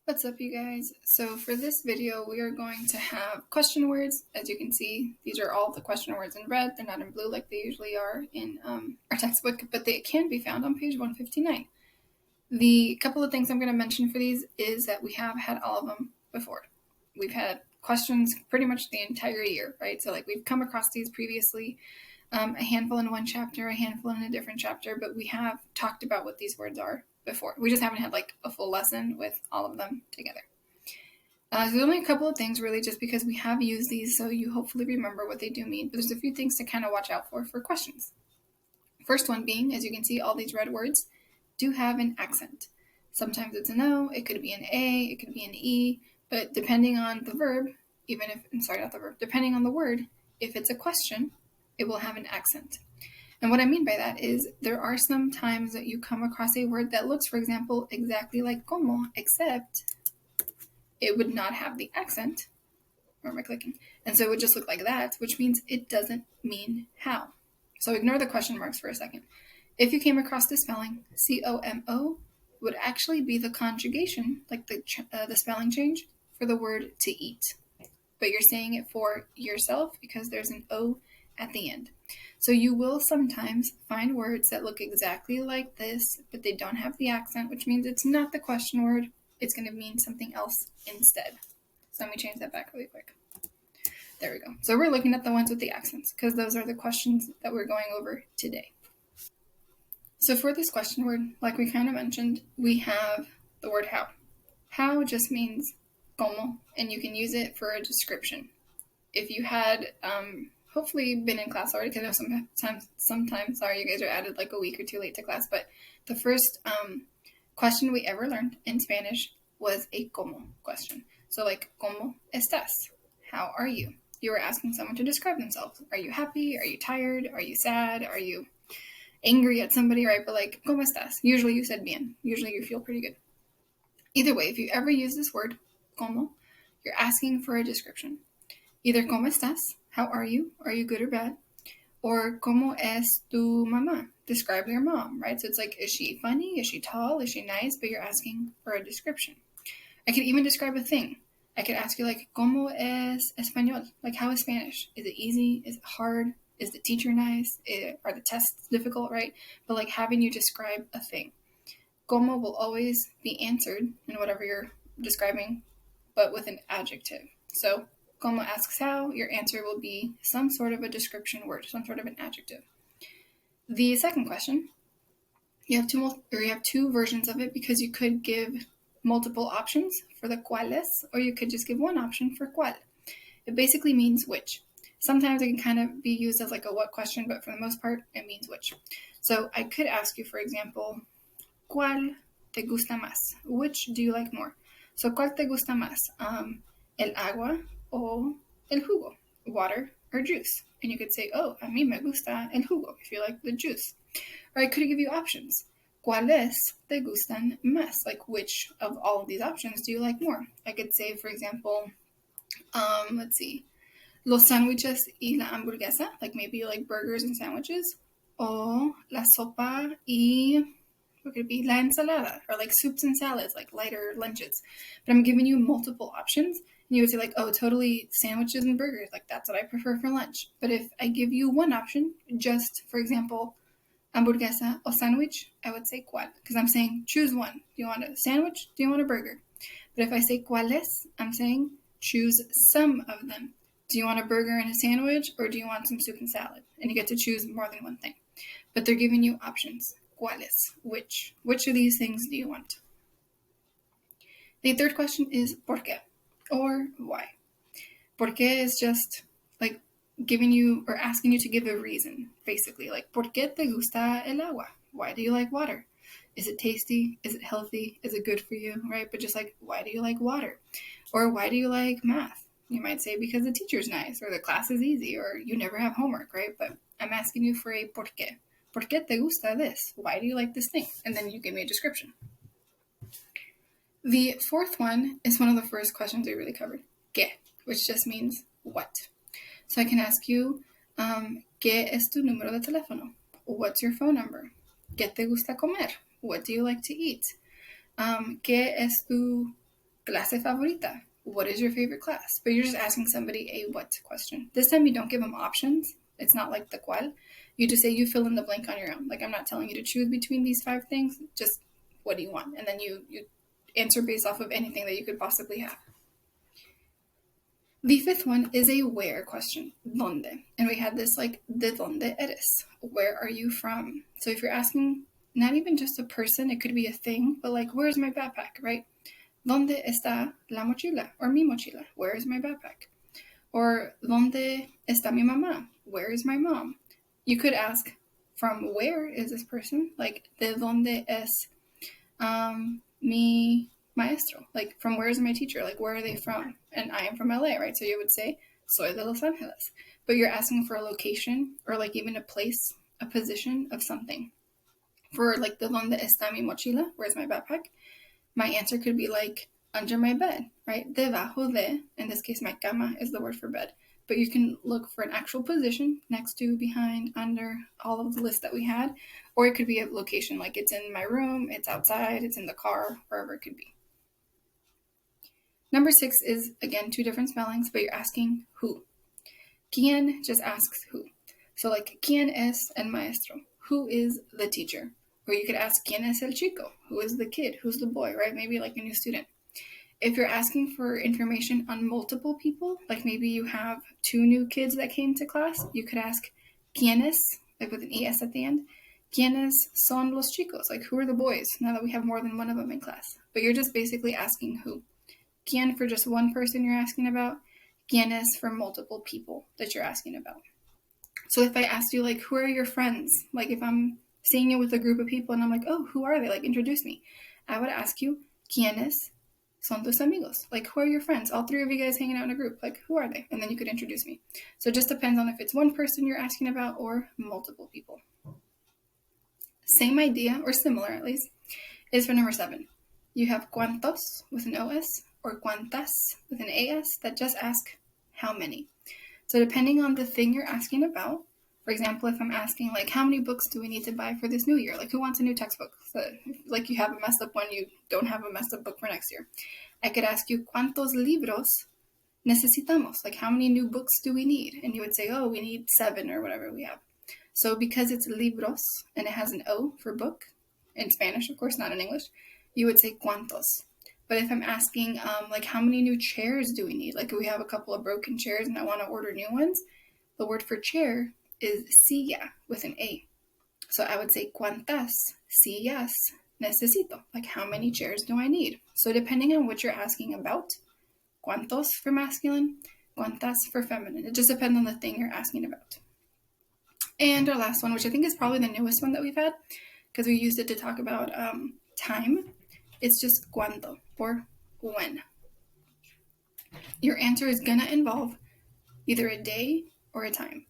What's up, you guys? So for this video, we are going to have question words. As you can see, these are all the question words in red. They're not in blue like they usually are in our textbook, but they can be found on page 159. The couple of things I'm going to mention for these is that we have had all of them before. We've had questions pretty much the entire year, right? So we've come across these previously, a handful in one chapter, a handful in a different chapter, but we have talked about what these words are before. We just haven't had a full lesson with all of them together. So there's only a couple of things really, just because we have used these, so you hopefully remember what they do mean, but there's a few things to kind of watch out for questions. First one being, as you can see, all these red words do have an accent. Sometimes it's an O, it could be an A, it could be an E, but depending on the verb, depending on the word, if it's a question, it will have an accent. And what I mean by that is there are some times that you come across a word that looks, for example, exactly like como, except it would not have the accent. Where am I clicking? And so it would just look like that, which means it doesn't mean how. So ignore the question marks for a second. If you came across the spelling, C-O-M-O would actually be the conjugation, like the spelling change, for the word to eat. But you're saying it for yourself because there's an O at the end. So you will sometimes find words that look exactly like this, but they don't have the accent, which means it's not the question word. It's going to mean something else instead. So let me change that back really quick. There we go. So we're looking at the ones with the accents because those are the questions that we're going over today. So for this question word, like we kind of mentioned, we have the word how. How just means como, and you can use it for a description. If you had hopefully been in class already, because I know sometimes, sorry, you guys are added like a week or two late to class, but the first question we ever learned in Spanish was a como question. So like, ¿cómo estás? How are you? You were asking someone to describe themselves. Are you happy? Are you tired? Are you sad? Are you angry at somebody, right? But like, ¿cómo estás? Usually you said bien. Usually you feel pretty good. Either way, if you ever use this word, como, you're asking for a description. Either ¿cómo estás? How are you? Are you good or bad? Or ¿cómo es tu mamá? Describe your mom, right? So it's like, is she funny? Is she tall? Is she nice? But you're asking for a description. I could even describe a thing. I could ask you like, ¿cómo es español? Like, how is Spanish? Is it easy? Is it hard? Is the teacher nice? Are the tests difficult, right? But like having you describe a thing. ¿Cómo will always be answered in whatever you're describing, but with an adjective. So ¿cómo asks how, your answer will be some sort of a description word, some sort of an adjective. The second question, you have two versions of it because you could give multiple options for the cuáles, or you could just give one option for cuál. It basically means which. Sometimes it can kind of be used as like a what question, but for the most part, it means which. So I could ask you, for example, ¿cuál te gusta más? Which do you like more? So ¿cuál te gusta más? El agua o el jugo? Water or juice? And you could say, oh, a mí me gusta el jugo, if you like the juice. Or I could give you options. ¿Cuáles te gustan más? Like, which of all of these options do you like more? I could say, for example, let's see, los sándwiches y la hamburguesa. Like, maybe you like burgers and sandwiches. O la sopa y, what could it be? La ensalada. Or like soups and salads, like lighter lunches. But I'm giving you multiple options. And you would say like, oh, totally sandwiches and burgers. Like, that's what I prefer for lunch. But if I give you one option, just, for example, hamburguesa or sandwich, I would say cuál, because I'm saying choose one. Do you want a sandwich? Do you want a burger? But if I say cuáles, I'm saying choose some of them. Do you want a burger and a sandwich, or do you want some soup and salad? And you get to choose more than one thing. But they're giving you options. ¿Cuáles? Which? Which of these things do you want? The third question is ¿por qué? Or why? ¿Por qué is just like giving you or asking you to give a reason, basically. Like, ¿por qué te gusta el agua? Why do you like water? Is it tasty? Is it healthy? Is it good for you, right? But just like, why do you like water? Or why do you like math? You might say because the teacher's nice, or the class is easy, or you never have homework, right? But I'm asking you for a ¿por qué? ¿Por qué te gusta this? Why do you like this thing? And then you give me a description. The fourth one is one of the first questions we really covered, ¿qué? Which just means what. So I can ask you, ¿qué es tu número de teléfono? What's your phone number? ¿Qué te gusta comer? What do you like to eat? ¿Qué es tu clase favorita. What is your favorite class? But you're just asking somebody a what question. This time you don't give them options. It's not like the cual. You just say you fill in the blank on your own. Like I'm not telling you to choose between these 5 things. Just what do you want? And then you answer based off of anything that you could possibly have. The 5th one is a where question, ¿dónde? And we had this like, ¿de dónde eres? Where are you from? So if you're asking not even just a person, it could be a thing, but like, where's my backpack, right? ¿Dónde está la mochila? Or mi mochila? Where is my backpack? Or ¿dónde está mi mamá? Where is my mom? You could ask, from where is this person? Like, ¿de dónde es mi maestro? Like, from where is my teacher? Like, where are they from? And I am from LA, right? So you would say, soy de Los Angeles. But you're asking for a location or like even a place, a position of something. For like, ¿de dónde está mi mochila? Where's my backpack? My answer could be like, under my bed, right? Debajo de, in this case, my cama is the word for bed. But you can look for an actual position next to, behind, under, all of the lists that we had. Or it could be a location, like it's in my room, it's outside, it's in the car, wherever it could be. Number 6 is, again, 2 different spellings, but you're asking who. ¿Quién just asks who. So like, ¿quién es el maestro? Who is the teacher? Or you could ask, ¿quién es el chico? Who is the kid? Who's the boy, right? Maybe like a new student. If you're asking for information on multiple people, like maybe you have 2 new kids that came to class, you could ask, ¿quiénes? Like with an ES at the end. ¿Quiénes son los chicos? Like, who are the boys? Now that we have more than one of them in class. But you're just basically asking who. ¿Quién for just one person you're asking about? ¿Quiénes for multiple people that you're asking about? So if I asked you, like, who are your friends? Like, if I'm seeing you with a group of people and I'm like, oh, who are they? Like, introduce me. I would ask you, ¿quiénes son tus amigos? Like, who are your friends? All 3 of you guys hanging out in a group. Like, who are they? And then you could introduce me. So it just depends on if it's one person you're asking about or multiple people. Same idea, or similar at least, is for number 7. You have cuantos with an OS or cuantas with an AS that just ask how many. So depending on the thing you're asking about, for example, if I'm asking like, how many books do we need to buy for this new year? Like, who wants a new textbook? So, like, you have a messed up one, you don't have a messed up book for next year. I could ask you, ¿cuántos libros necesitamos? Like, how many new books do we need? And you would say, oh, we need 7 or whatever we have. So because it's libros and it has an O for book, in Spanish, of course, not in English, you would say cuantos. But if I'm asking, like, how many new chairs do we need? Like, we have a couple of broken chairs and I want to order new ones. The word for chair is silla with an A. So I would say, ¿cuántas sillas necesito? Like, how many chairs do I need? So depending on what you're asking about, ¿cuántos for masculine, ¿cuántas for feminine? It just depends on the thing you're asking about. And our last one, which I think is probably the newest one that we've had, because we used it to talk about time, it's just cuándo, or when. Your answer is going to involve either a day or a time.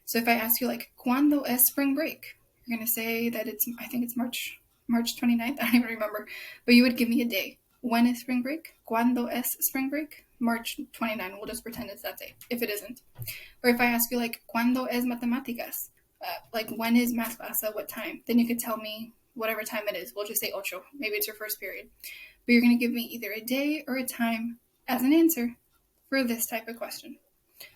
So if I ask you, like, ¿cuándo es spring break? You're going to say that I think it's March 29th. I don't even remember. But you would give me a day. When is spring break? ¿Cuándo es spring break? March 29. We'll just pretend it's that day, if it isn't. Or if I ask you, like, ¿cuándo es matemáticas? Like, when is math class at what time? Then you could tell me whatever time it is. We'll just say ocho. Maybe it's your first period. But you're going to give me either a day or a time as an answer for this type of question.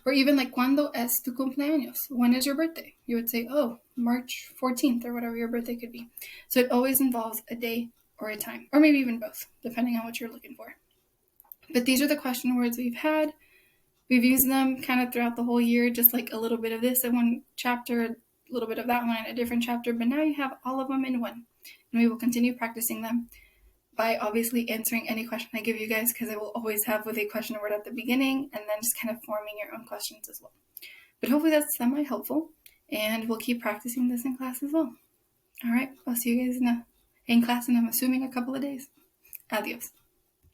Or even like, ¿cuándo es tu cumpleaños? When is your birthday? You would say, oh, March 14th or whatever your birthday could be. So it always involves a day or a time, or maybe even both, depending on what you're looking for. But these are the question words we've had. We've used them kind of throughout the whole year, just like a little bit of this in one chapter, a little bit of that one in a different chapter, but now you have all of them in one. And we will continue practicing them by obviously answering any question I give you guys, because I will always have with a question word at the beginning, and then just kind of forming your own questions as well. But hopefully that's semi-helpful, and we'll keep practicing this in class as well. All right, I'll see you guys in class in, I'm assuming, a couple of days. Adios.